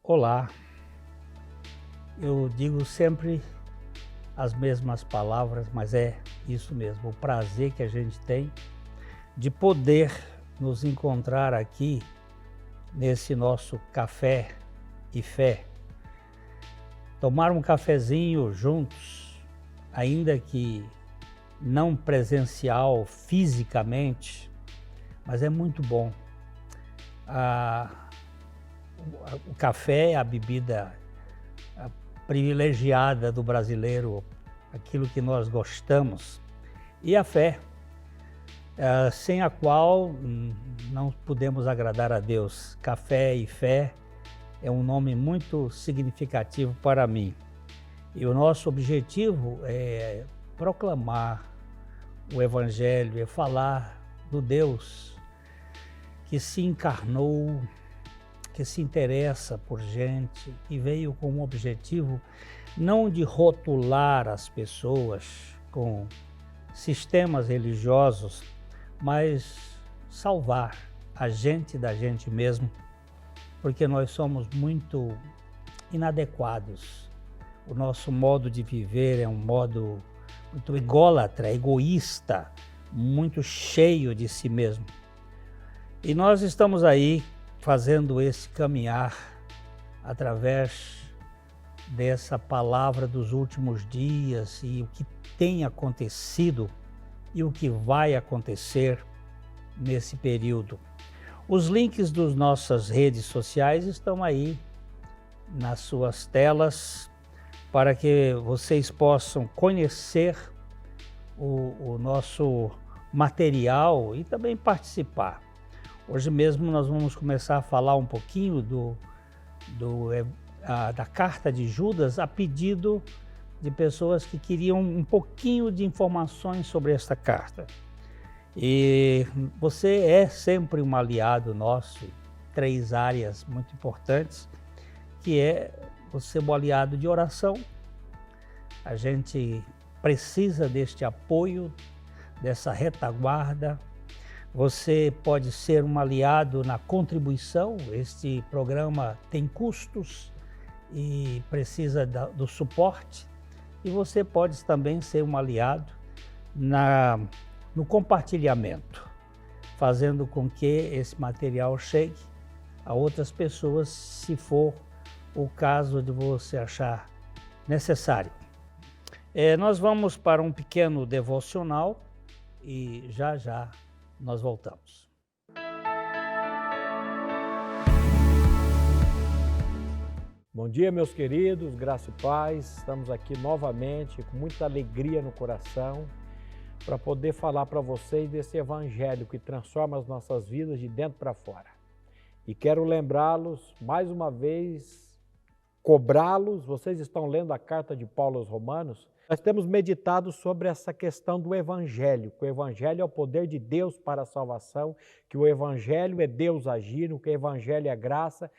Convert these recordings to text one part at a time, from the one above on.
Olá, eu digo sempre as mesmas palavras, mas é isso mesmo, o prazer que a gente tem de poder nos encontrar aqui nesse nosso café e fé, tomar um cafezinho juntos, ainda que não presencial fisicamente, mas é muito bom. O café é a bebida privilegiada do brasileiro, aquilo que nós gostamos, e a fé, sem a qual não podemos agradar a Deus. Café e fé é um nome muito significativo para mim. E o nosso objetivo é proclamar o Evangelho, é falar do Deus que se encarnou, que se interessa por gente e veio com um objetivo não de rotular as pessoas com sistemas religiosos, mas salvar a gente da gente mesmo, porque nós somos muito inadequados. O nosso modo de viver é um modo muito ególatra, egoísta, muito cheio de si mesmo. E nós estamos aí fazendo esse caminhar através dessa palavra dos últimos dias e o que tem acontecido e o que vai acontecer nesse período. Os links das nossas redes sociais estão aí nas suas telas para que vocês possam conhecer o nosso material e também participar. Hoje mesmo nós vamos começar a falar um pouquinho da carta de Judas a pedido de pessoas que queriam um pouquinho de informações sobre esta carta. E você é sempre um aliado nosso, 3 áreas muito importantes, que é você um aliado de oração. A gente precisa deste apoio, dessa retaguarda. Você pode ser um aliado na contribuição. Este programa tem custos e precisa do suporte. E você pode também ser um aliado no compartilhamento, fazendo com que esse material chegue a outras pessoas, se for o caso de você achar necessário. Nós vamos para um pequeno devocional e já nós voltamos. Bom dia, meus queridos, graça e paz. Estamos aqui novamente com muita alegria no coração para poder falar para vocês desse evangelho que transforma as nossas vidas de dentro para fora. E quero lembrá-los, mais uma vez, cobrá-los. Vocês estão lendo a carta de Paulo aos Romanos. Nós temos meditado sobre essa questão do Evangelho, que o Evangelho é o poder de Deus para a salvação, que o Evangelho é Deus agindo, que o Evangelho é graça.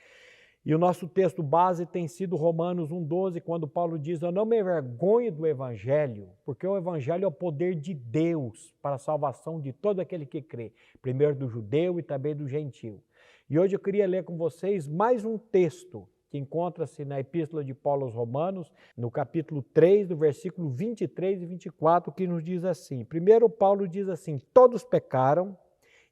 E o nosso texto base tem sido Romanos 1,12, quando Paulo diz: eu não me envergonho do Evangelho, porque o Evangelho é o poder de Deus para a salvação de todo aquele que crê, primeiro do judeu e também do gentil. E hoje eu queria ler com vocês mais um texto que encontra-se na Epístola de Paulo aos Romanos, no capítulo 3, do versículo 23 e 24, que nos diz assim. Primeiro, Paulo diz assim: todos pecaram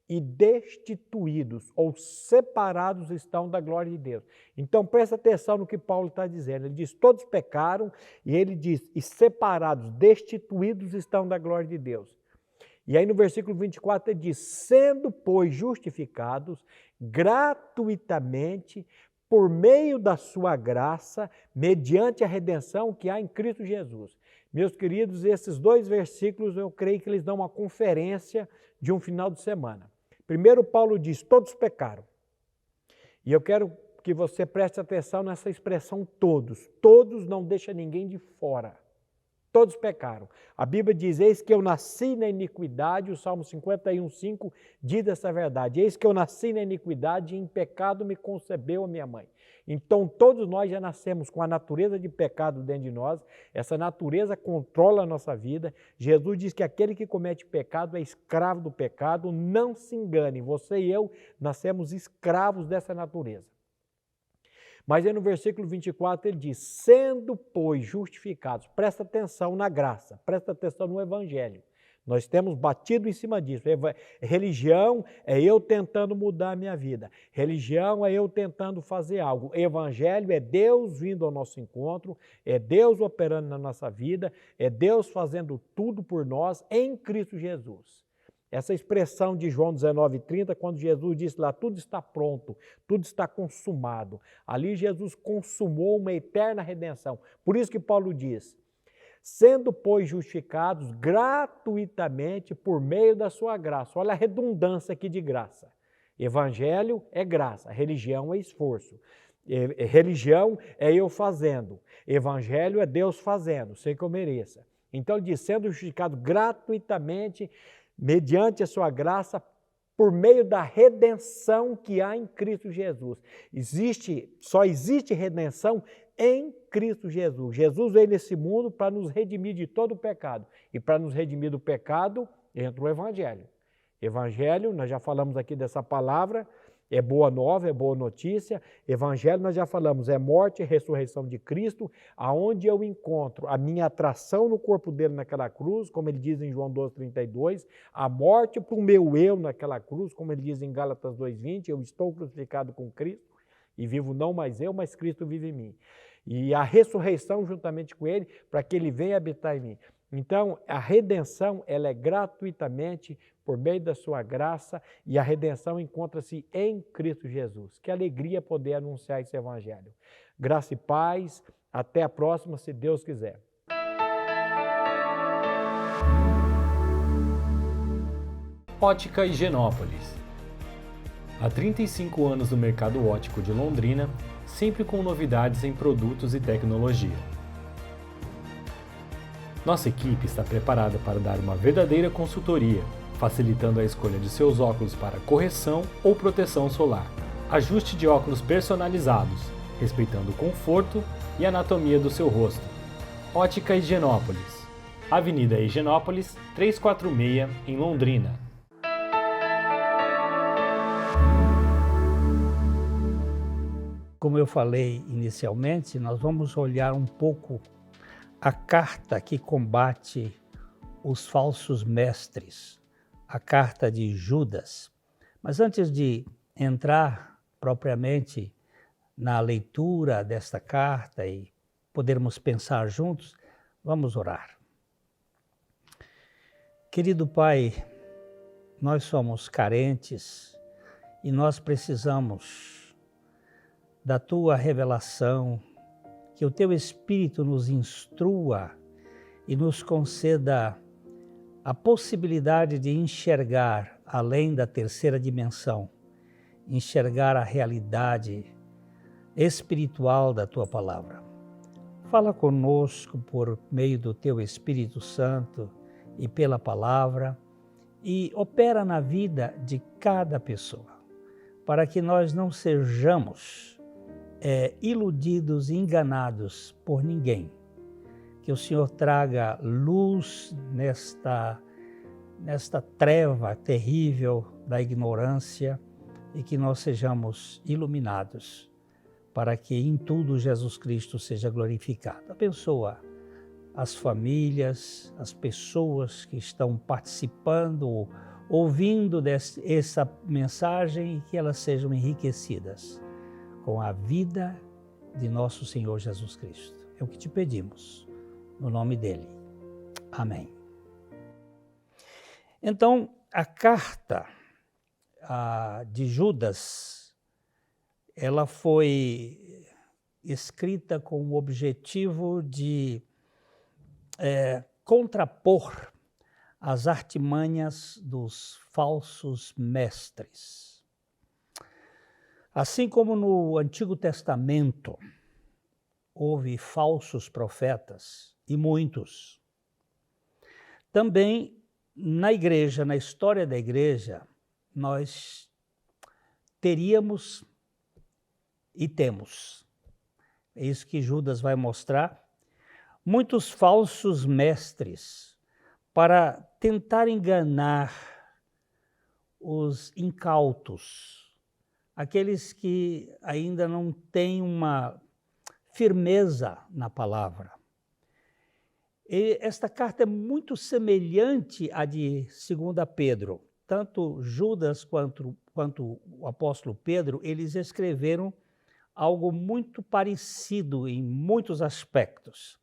e destituídos ou separados estão da glória de Deus. Então presta atenção no que Paulo está dizendo. Ele diz: todos pecaram, e ele diz: e separados, destituídos estão da glória de Deus. E aí no versículo 24 ele diz: sendo, pois, justificados gratuitamente por meio da sua graça, mediante a redenção que há em Cristo Jesus. Meus queridos, esses 2 versículos eu creio que eles dão uma conferência de um final de semana. Primeiro, Paulo diz: todos pecaram. E eu quero que você preste atenção nessa expressão todos. Todos, não deixa ninguém de fora. Todos pecaram. A Bíblia diz: eis que eu nasci na iniquidade, o Salmo 51,5 diz essa verdade. Eis que eu nasci na iniquidade e em pecado me concebeu a minha mãe. Então todos nós já nascemos com a natureza de pecado dentro de nós, essa natureza controla a nossa vida. Jesus diz que aquele que comete pecado é escravo do pecado. Não se engane, você e eu nascemos escravos dessa natureza. Mas aí no versículo 24 ele diz, sendo, pois, justificados, presta atenção na graça, presta atenção no evangelho. Nós temos batido em cima disso. Religião é eu tentando mudar a minha vida. Religião é eu tentando fazer algo. Evangelho é Deus vindo ao nosso encontro, é Deus operando na nossa vida, é Deus fazendo tudo por nós em Cristo Jesus. Essa expressão de João 19,30, quando Jesus disse lá, tudo está pronto, tudo está consumado. Ali Jesus consumou uma eterna redenção. Por isso que Paulo diz, sendo, pois, justificados gratuitamente por meio da sua graça. Olha a redundância aqui de graça. Evangelho é graça, religião é esforço. Religião é eu fazendo, evangelho é Deus fazendo, sem que eu mereça. Então ele diz, sendo justificado gratuitamente, mediante a sua graça, por meio da redenção que há em Cristo Jesus. Só existe redenção em Cristo Jesus. Jesus veio nesse mundo para nos redimir de todo o pecado. E para nos redimir do pecado, entra o Evangelho. Evangelho, nós já falamos aqui dessa palavra, é boa nova, é boa notícia. Evangelho, nós já falamos, é morte e ressurreição de Cristo, aonde eu encontro a minha atração no corpo dele naquela cruz, como ele diz em João 12,32, a morte para o meu eu naquela cruz, como ele diz em Gálatas 2,20, eu estou crucificado com Cristo e vivo não mais eu, mas Cristo vive em mim. E a ressurreição juntamente com ele, para que ele venha habitar em mim. Então, a redenção, ela é gratuitamente por meio da sua graça e a redenção encontra-se em Cristo Jesus. Que alegria poder anunciar esse evangelho. Graça e paz, até a próxima, se Deus quiser. Ótica Higienópolis. Há 35 anos no mercado óptico de Londrina, sempre com novidades em produtos e tecnologia. Nossa equipe está preparada para dar uma verdadeira consultoria, facilitando a escolha de seus óculos para correção ou proteção solar. Ajuste de óculos personalizados, respeitando o conforto e anatomia do seu rosto. Ótica Higienópolis. Avenida Higienópolis, 346, em Londrina. Como eu falei inicialmente, nós vamos olhar um pouco a carta que combate os falsos mestres, a carta de Judas. Mas antes de entrar propriamente na leitura desta carta e podermos pensar juntos, vamos orar. Querido Pai, nós somos carentes e nós precisamos da Tua revelação, que o Teu Espírito nos instrua e nos conceda a possibilidade de enxergar além da terceira dimensão, enxergar a realidade espiritual da Tua Palavra. Fala conosco por meio do Teu Espírito Santo e pela Palavra e opera na vida de cada pessoa, para que nós não sejamos iludidos e enganados por ninguém. Que o Senhor traga luz nesta treva terrível da ignorância e que nós sejamos iluminados para que em tudo Jesus Cristo seja glorificado. Abençoa as famílias, as pessoas que estão participando, ouvindo essa mensagem e que elas sejam enriquecidas com a vida de nosso Senhor Jesus Cristo. É o que te pedimos, no nome dele. Amém. Então, a carta de Judas, ela foi escrita com o objetivo de contrapor as artimanhas dos falsos mestres. Assim como no Antigo Testamento houve falsos profetas, e muitos, também na igreja, na história da igreja, nós teríamos e temos. É isso que Judas vai mostrar. Muitos falsos mestres para tentar enganar os incautos, aqueles que ainda não têm uma firmeza na palavra. E esta carta é muito semelhante à de 2 Pedro. Tanto Judas quanto o apóstolo Pedro, eles escreveram algo muito parecido em muitos aspectos.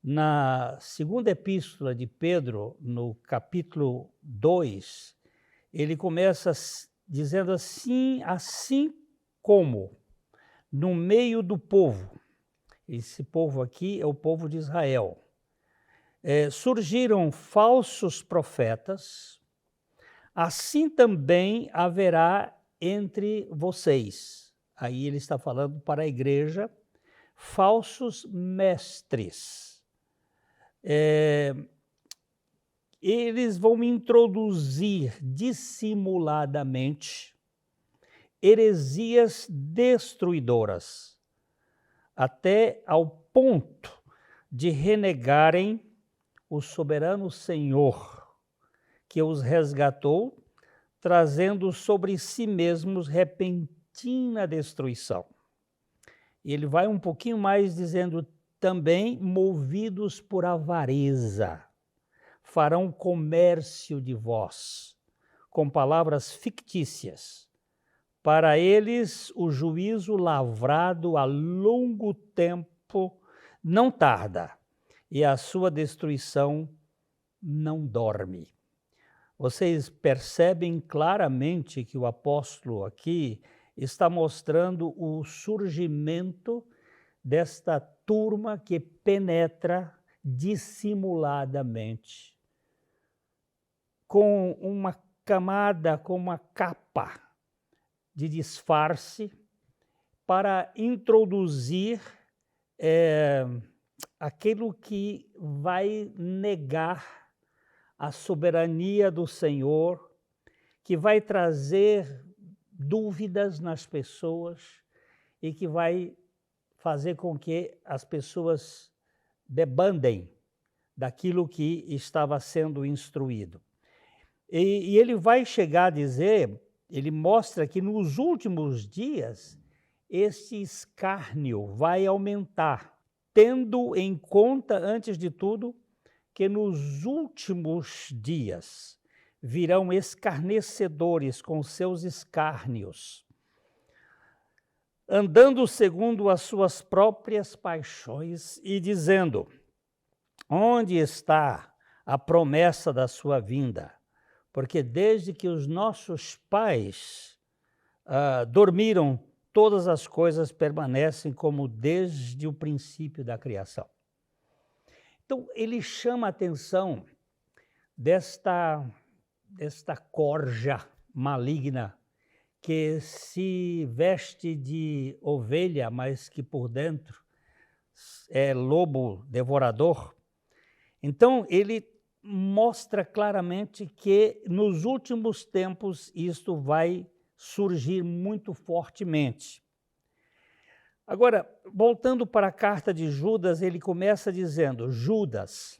Na segunda epístola de Pedro, no capítulo 2, ele começa dizendo assim como no meio do povo, esse povo aqui é o povo de Israel, surgiram falsos profetas, assim também haverá entre vocês. Aí ele está falando para a igreja, falsos mestres. Eles vão introduzir dissimuladamente heresias destruidoras, até ao ponto de renegarem o soberano Senhor, que os resgatou, trazendo sobre si mesmos repentina destruição. E ele vai um pouquinho mais dizendo também, movidos por avareza, farão comércio de vós, com palavras fictícias. Para eles, o juízo lavrado a longo tempo não tarda, e a sua destruição não dorme. Vocês percebem claramente que o apóstolo aqui está mostrando o surgimento desta turma que penetra dissimuladamente, com uma camada, com uma capa de disfarce, para introduzir aquilo que vai negar a soberania do Senhor, que vai trazer dúvidas nas pessoas e que vai fazer com que as pessoas debandem daquilo que estava sendo instruído. E ele vai chegar a dizer, ele mostra que nos últimos dias esse escárnio vai aumentar, tendo em conta, antes de tudo, que nos últimos dias virão escarnecedores com seus escárnios, andando segundo as suas próprias paixões e dizendo: onde está a promessa da sua vinda? Porque desde que os nossos pais dormiram, todas as coisas permanecem como desde o princípio da criação. Então, ele chama a atenção desta corja maligna que se veste de ovelha, mas que por dentro é lobo devorador. Então, ele mostra claramente que nos últimos tempos isto vai surgir muito fortemente. Agora, voltando para a carta de Judas, ele começa dizendo: Judas,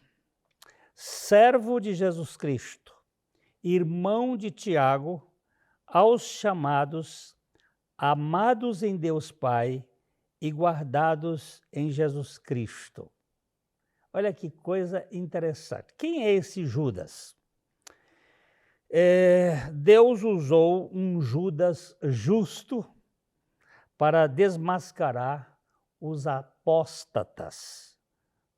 servo de Jesus Cristo, irmão de Tiago, aos chamados, amados em Deus Pai e guardados em Jesus Cristo. Olha que coisa interessante. Quem é esse Judas? Deus usou um Judas justo para desmascarar os apóstatas,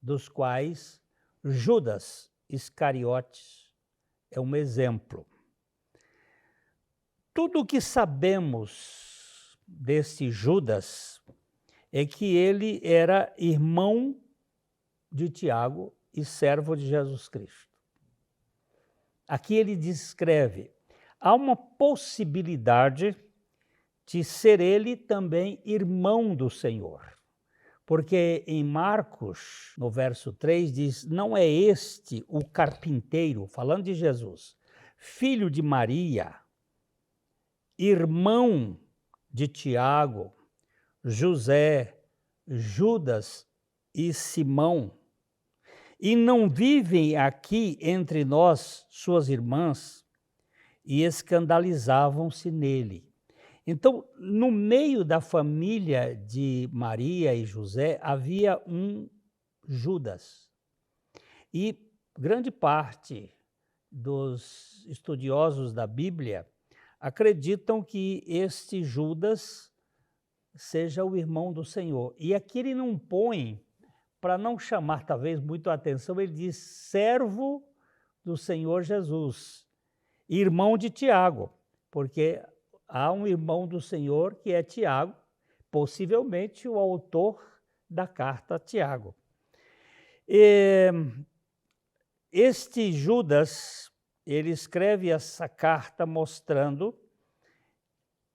dos quais Judas Iscariotes é um exemplo. Tudo o que sabemos desse Judas é que ele era irmão de Tiago e servo de Jesus Cristo. Aqui ele descreve, há uma possibilidade de ser ele também irmão do Senhor. Porque em Marcos, no verso 3, diz, não é este o carpinteiro, falando de Jesus, filho de Maria, irmão de Tiago, José, Judas e Simão, e não vivem aqui entre nós suas irmãs? E escandalizavam-se nele. Então, no meio da família de Maria e José, havia um Judas. E grande parte dos estudiosos da Bíblia acreditam que este Judas seja o irmão do Senhor. E aqui ele não põe, para não chamar talvez muito a atenção, ele diz servo do Senhor Jesus, irmão de Tiago, porque há um irmão do Senhor que é Tiago, possivelmente o autor da carta a Tiago. Este Judas, ele escreve essa carta mostrando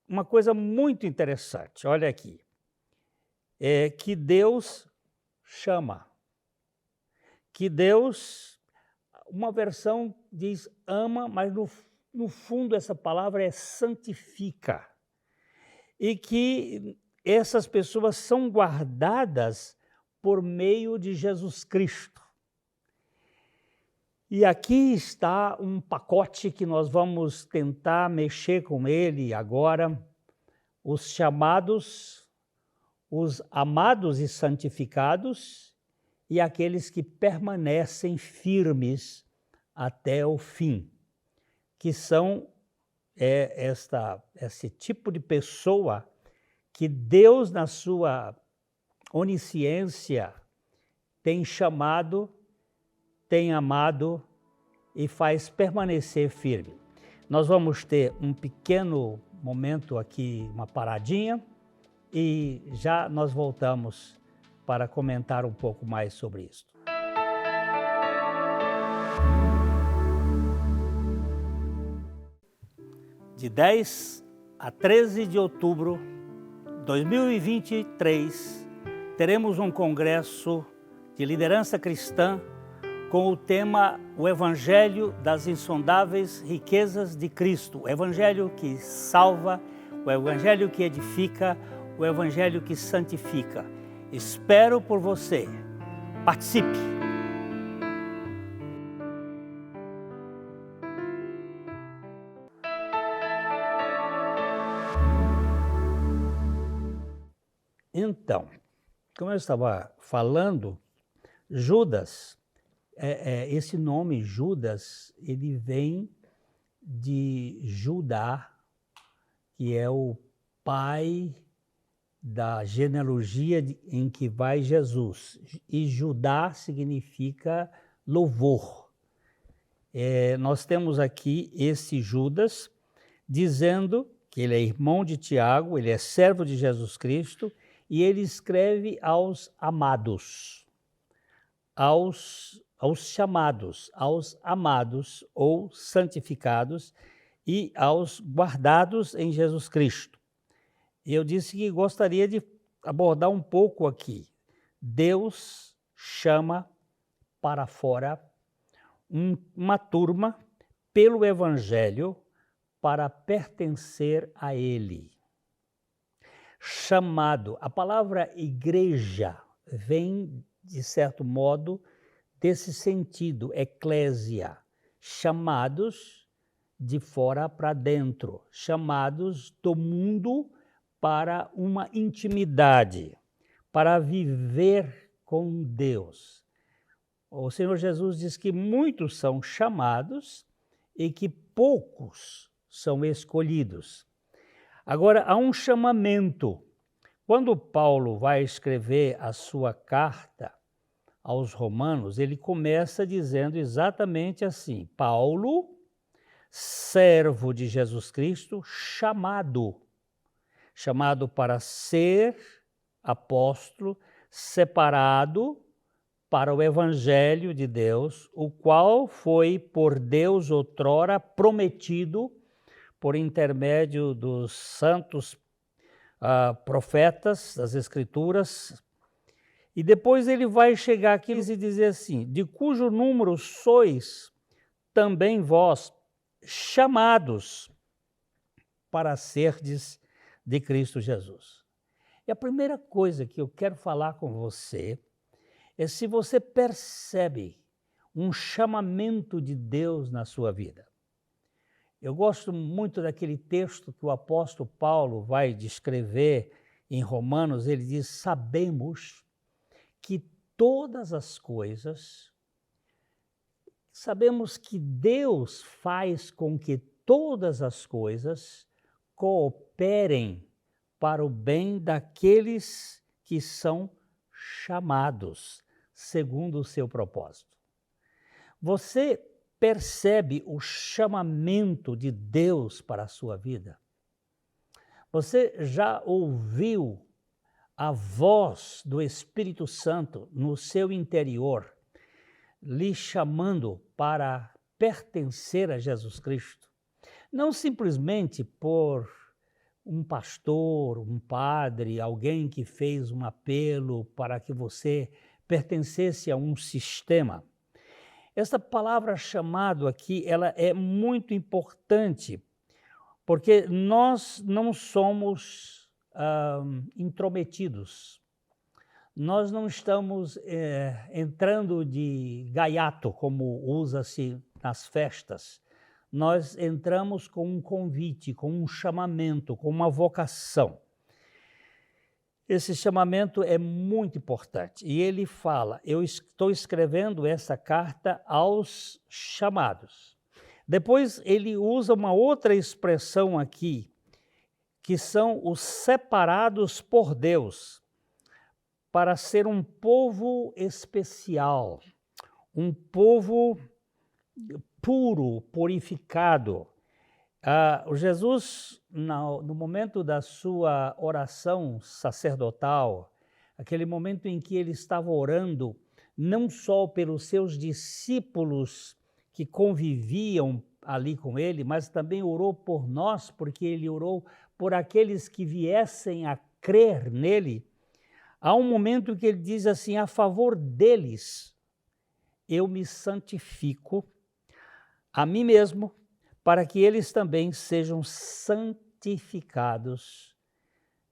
uma coisa muito interessante. Olha aqui, que Deus chama, que Deus, uma versão diz ama, mas no fundo essa palavra é santifica, e que essas pessoas são guardadas por meio de Jesus Cristo. E aqui está um pacote que nós vamos tentar mexer com ele agora, os chamados, os amados e santificados e aqueles que permanecem firmes até o fim, que são esse tipo de pessoa que Deus, na sua onisciência, tem chamado, tem amado e faz permanecer firme. Nós vamos ter um pequeno momento aqui, uma paradinha, e já nós voltamos para comentar um pouco mais sobre isso. De 10 a 13 de outubro de 2023, teremos um congresso de liderança cristã com o tema O Evangelho das Insondáveis Riquezas de Cristo, o Evangelho que salva, o Evangelho que edifica, o Evangelho que santifica. Espero por você. Participe! Então, como eu estava falando, Judas, esse nome Judas, ele vem de Judá, que é o pai da genealogia em que vai Jesus. E Judá significa louvor. Nós temos aqui esse Judas dizendo que ele é irmão de Tiago, ele é servo de Jesus Cristo, e ele escreve aos amados, aos chamados, aos amados ou santificados e aos guardados em Jesus Cristo. Eu disse que gostaria de abordar um pouco aqui. Deus chama para fora uma turma pelo Evangelho para pertencer a Ele. Chamado, a palavra igreja vem, de certo modo, desse sentido, eclésia, chamados de fora para dentro, chamados do mundo para uma intimidade, para viver com Deus. O Senhor Jesus diz que muitos são chamados e que poucos são escolhidos. Agora, há um chamamento. Quando Paulo vai escrever a sua carta aos Romanos, ele começa dizendo exatamente assim: Paulo, servo de Jesus Cristo, chamado para ser apóstolo, separado para o Evangelho de Deus, o qual foi por Deus outrora prometido por intermédio dos santos profetas das Escrituras. E depois ele vai chegar aqui e dizer assim: de cujo número sois também vós chamados para serdes de Cristo Jesus. E a primeira coisa que eu quero falar com você é se você percebe um chamamento de Deus na sua vida. Eu gosto muito daquele texto que o apóstolo Paulo vai descrever em Romanos. Ele diz: sabemos que todas as coisas, sabemos que Deus faz com que todas as coisas cooperem para o bem daqueles que são chamados segundo o seu propósito. Você percebe o chamamento de Deus para a sua vida? Você já ouviu a voz do Espírito Santo no seu interior, lhe chamando para pertencer a Jesus Cristo? Não simplesmente por um pastor, um padre, alguém que fez um apelo para que você pertencesse a um sistema. Essa palavra chamado aqui, ela é muito importante, porque nós não somos intrometidos. Nós não estamos entrando de gaiato, como usa-se nas festas. Nós entramos com um convite, com um chamamento, com uma vocação. Esse chamamento é muito importante. E ele fala: eu estou escrevendo essa carta aos chamados. Depois ele usa uma outra expressão aqui, que são os separados por Deus, para ser um povo especial, um povo puro, purificado. O Jesus, no momento da sua oração sacerdotal, aquele momento em que ele estava orando, não só pelos seus discípulos que conviviam ali com ele, mas também orou por nós, porque ele orou por aqueles que viessem a crer nele. Há um momento que ele diz assim: a favor deles eu me santifico a mim mesmo, para que eles também sejam santificados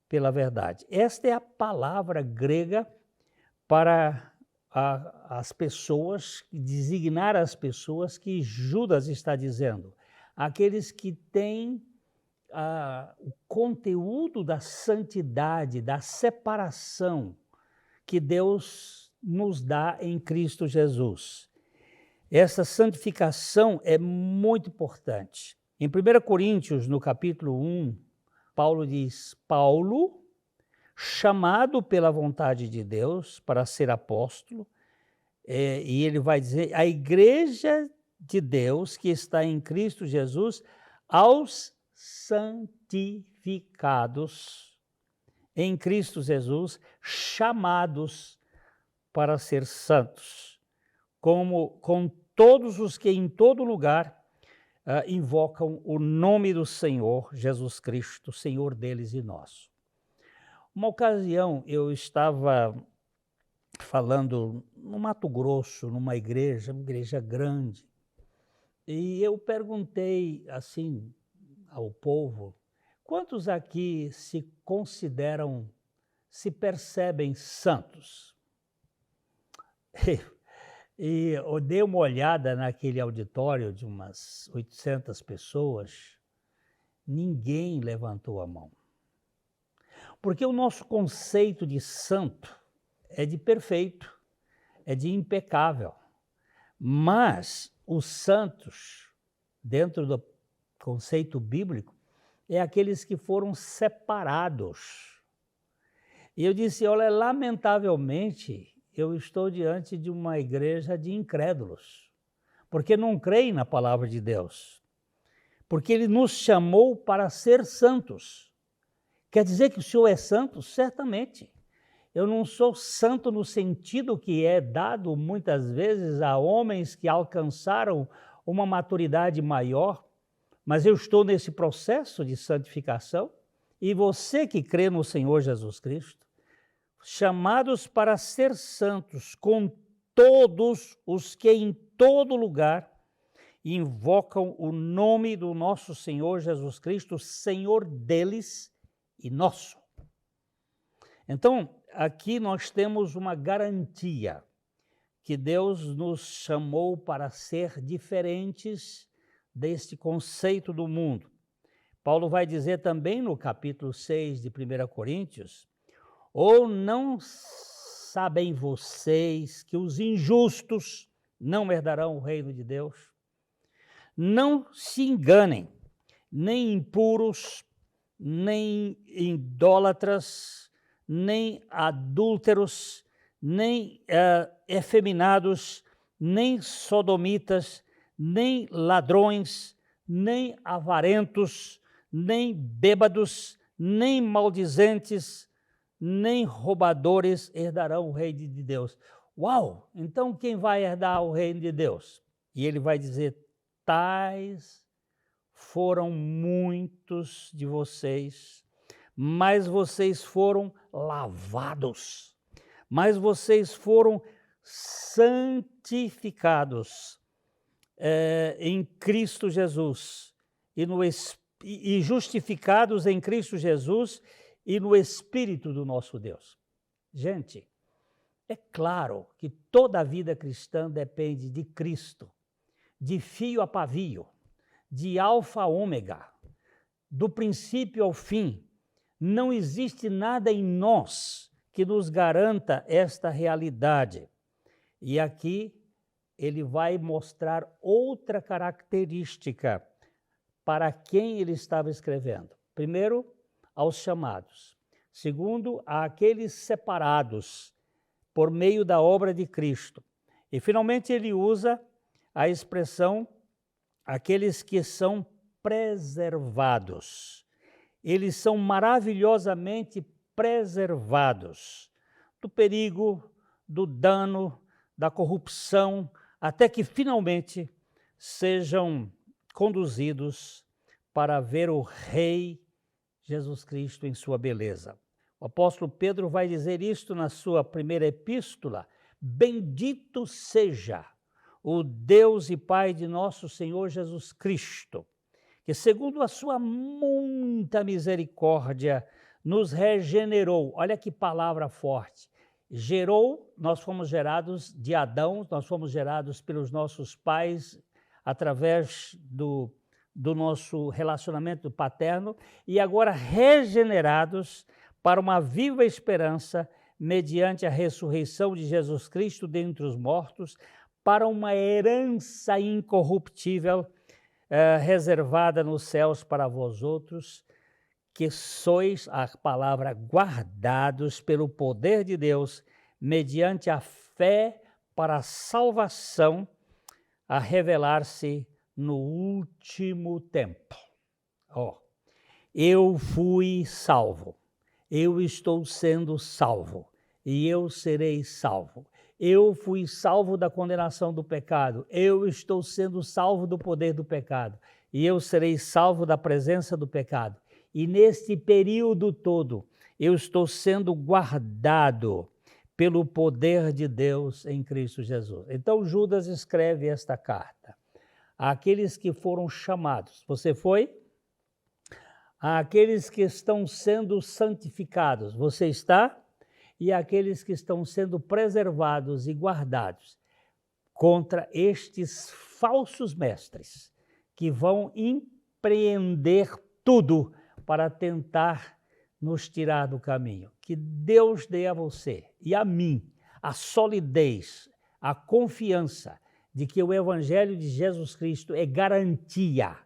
pela verdade. Esta é a palavra grega para as pessoas, designar as pessoas que Judas está dizendo. Aqueles que têm o conteúdo da santidade, da separação que Deus nos dá em Cristo Jesus. Essa santificação é muito importante. Em 1 Coríntios, no capítulo 1, Paulo diz: Paulo, chamado pela vontade de Deus para ser apóstolo, e ele vai dizer: a igreja de Deus que está em Cristo Jesus, aos santificados em Cristo Jesus, chamados para ser santos, com todos os que em todo lugar invocam o nome do Senhor Jesus Cristo, Senhor deles e nosso. Uma ocasião eu estava falando no Mato Grosso, numa igreja grande, e eu perguntei assim ao povo: quantos aqui se consideram, se percebem santos? E eu dei uma olhada naquele auditório de umas 800 pessoas, ninguém levantou a mão. Porque o nosso conceito de santo é de perfeito, é de impecável. Mas os santos, dentro do conceito bíblico, é aqueles que foram separados. E eu disse: olha, lamentavelmente, eu estou diante de uma igreja de incrédulos, porque não creem na palavra de Deus, porque Ele nos chamou para ser santos. Quer dizer que o Senhor é santo? Certamente. Eu não sou santo no sentido que é dado muitas vezes a homens que alcançaram uma maturidade maior, mas eu estou nesse processo de santificação, e você que crê no Senhor Jesus Cristo, chamados para ser santos, com todos os que em todo lugar invocam o nome do nosso Senhor Jesus Cristo, Senhor deles e nosso. Então, aqui nós temos uma garantia que Deus nos chamou para ser diferentes deste conceito do mundo. Paulo vai dizer também no capítulo 6 de 1 Coríntios, ou não sabem vocês que os injustos não herdarão o reino de Deus? Não se enganem, nem impuros, nem idólatras, nem adúlteros, nem efeminados, nem sodomitas, nem ladrões, nem avarentos, nem bêbados, nem maldizentes, nem roubadores herdarão o reino de Deus. Uau! Então quem vai herdar o reino de Deus? E ele vai dizer, tais foram muitos de vocês, mas vocês foram lavados, mas vocês foram santificados em Cristo Jesus e justificados em Cristo Jesus e no Espírito do nosso Deus. Gente, é claro que toda a vida cristã depende de Cristo, de fio a pavio, de alfa a ômega, do princípio ao fim. Não existe nada em nós que nos garanta esta realidade. E aqui ele vai mostrar outra característica para quem ele estava escrevendo. Primeiro, aos chamados. Segundo, àqueles separados por meio da obra de Cristo. E, finalmente, ele usa a expressão aqueles que são preservados. Eles são maravilhosamente preservados do perigo, do dano, da corrupção, até que finalmente sejam conduzidos para ver o Rei Jesus Cristo em sua beleza. O apóstolo Pedro vai dizer isto na sua primeira epístola: bendito seja o Deus e Pai de nosso Senhor Jesus Cristo, que segundo a sua muita misericórdia nos regenerou. Olha que palavra forte. Gerou, nós fomos gerados de Adão, nós fomos gerados pelos nossos pais através do nosso relacionamento paterno e agora regenerados para uma viva esperança mediante a ressurreição de Jesus Cristo dentre os mortos, para uma herança incorruptível reservada nos céus para vós outros, que sois, a palavra, guardados pelo poder de Deus, mediante a fé para a salvação, a revelar-se no último tempo. Eu fui salvo, eu estou sendo salvo, e eu serei salvo. Eu fui salvo da condenação do pecado, eu estou sendo salvo do poder do pecado, e eu serei salvo da presença do pecado. E neste período todo, eu estou sendo guardado pelo poder de Deus em Cristo Jesus. Então Judas escreve esta carta àqueles que foram chamados. Você foi? Àqueles que estão sendo santificados. Você está? E àqueles que estão sendo preservados e guardados contra estes falsos mestres que vão empreender tudo para tentar nos tirar do caminho. Que Deus dê a você e a mim a solidez, a confiança de que o Evangelho de Jesus Cristo é garantia,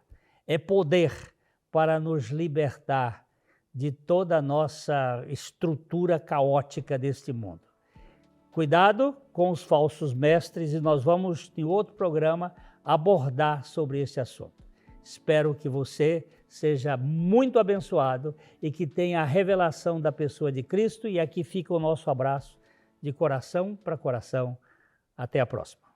é poder para nos libertar de toda a nossa estrutura caótica deste mundo. Cuidado com os falsos mestres e nós vamos, em outro programa, abordar sobre esse assunto. Espero que você seja muito abençoado e que tenha a revelação da pessoa de Cristo. E aqui fica o nosso abraço de coração para coração. Até a próxima.